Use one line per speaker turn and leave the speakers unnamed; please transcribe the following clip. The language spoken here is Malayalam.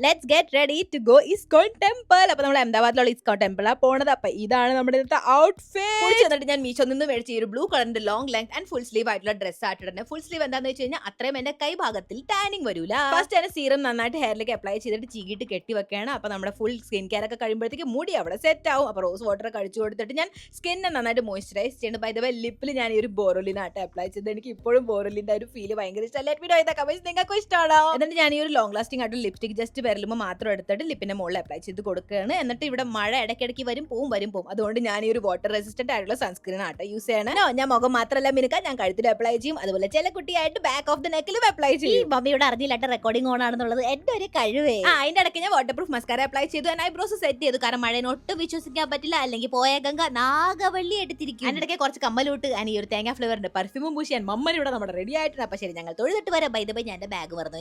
Let's get ready to go ISKCON temple. അപ്പൊ നമ്മൾ അഹമ്മദാബാദിലുള്ള ഇസ്കോൺ ടെമ്പിളാണ് പോണത്. അപ്പൊ ഇതാണ് നമ്മുടെ ഇന്നത്തെ ഔട്ട്ഫിറ്റ്. എന്നിട്ട് ഞാൻ മീഷോ നിന്ന് മേടിച്ച ഈ ഒരു ബ്ലൂ കളറിന്റെ long length and full sleeve ആയിട്ടുള്ള ഡ്രസ് ആയിട്ടുണ്ട്. ഫുൾ സ്ലീവ് എന്താന്ന് വെച്ച് കഴിഞ്ഞാൽ അത്രയും എന്റെ കൈ ഭാഗത്തിൽ ടാനിങ് വരൂല. ഫസ്റ്റ് തന്നെ സീറം നന്നായിട്ട് ഹെയറിലേക്ക് അപ്ലൈ ചെയ്തിട്ട് ചീകിട്ട് കെട്ടി വെക്കുകയാണ്. അപ്പൊ നമ്മുടെ ഫുൾ സ്കിൻ കെയർ ഒക്കെ കഴിയുമ്പോഴത്തേക്ക് മുടി അവിടെ സെറ്റ് ആവും. അപ്പൊ റോസ് വാട്ടർ കഴിച്ചു കൊടുത്തിട്ട് ഞാൻ സ്കിന്നെ നന്നായിട്ട് മോയ്സ്ചറൈസ് ചെയ്യുന്നുണ്ട്. ബൈ ദ വേ ലിപ്പിൽ ഞാൻ ഈ ഒരു ബോറോലിനായിട്ട് അപ്ലൈ ചെയ്ത് എനിക്ക് ഇപ്പോഴും ബോറോലിന്റെ ഒരു ഫീൽ ഭയങ്കര ഇഷ്ടം. Let me know in the comments നിങ്ങൾക്ക് ഇഷ്ടമാണോ. എന്നിട്ട് ഞാൻ ഈ ഒരു ലോങ് ലാസ്റ്റിംഗ് ആയിട്ട് ലിപ്സ്റ്റിക് ജസ്റ്റ് വിരലുമ്പോൾ മാത്രം എടുത്തിട്ട് ലിപ്പിന്റെ മുകളിൽ അപ്ലൈ ചെയ്ത് കൊടുക്കുകയാണ്. എന്നിട്ട് ഇവിടെ മഴ ഇടയ്ക്കിടയ്ക്ക് വരും പോവും. അതുകൊണ്ട് ഞാൻ ഈ ഒരു വാട്ടർ റെസിസ്റ്റന്റ് ആയിട്ടുള്ള സൺസ്ക്രീൻ ആട്ടോ യൂസ് ചെയ്യണം. ഞാൻ മുഖം മാത്രമല്ല മിനുക്ക, ഞാൻ കഴുത്തിൽ അപ്ലൈ ചെയ്യും. അതുപോലെ ചില കുട്ടിയായിട്ട് ബാക്ക് ഓഫ് ദ നെക്കിലും അപ്ലൈ ചെയ്യും.
മമ്മിയോട് അറിഞ്ഞില്ലാട്ട് റെക്കോർഡിംഗ് ഓൺ ആണെന്നുള്ളത് എന്റെ ഒരു കഴിവേ.
അതിന്റെ ഇടയ്ക്ക് ഞാൻ വാട്ടർ പ്രൂഫ് മസ്കാര അപ്ലൈ ചെയ്തു. ഐബ്രോസ് സെറ്റ് ചെയ്തു. കാരണം മഴയെ ഒട്ടും വിശ്വസിക്കാൻ പറ്റില്ല. അല്ലെങ്കിൽ പോയ ഗംഗ നാഗവള്ളി എടുത്തിരിക്കും. അതിന്റെ ഇടയ്ക്ക് കുറച്ച് കമ്മലൂട്ട് ഈ ഒരു തേങ്ങ ഫ്ലേവറിന്റെ പെർഫ്യൂമും പൂശിയാൻ മമ്മൻ ഇവിടെ നമ്മുടെ റെഡി ആയിട്ടുണ്ട്. അപ്പൊ ശരി, ഞങ്ങൾ
തൊഴുതിട്ട് വരാം. ബൈ ദ ബൈ ഞാൻ എന്റെ ബാഗ് മറന്നു.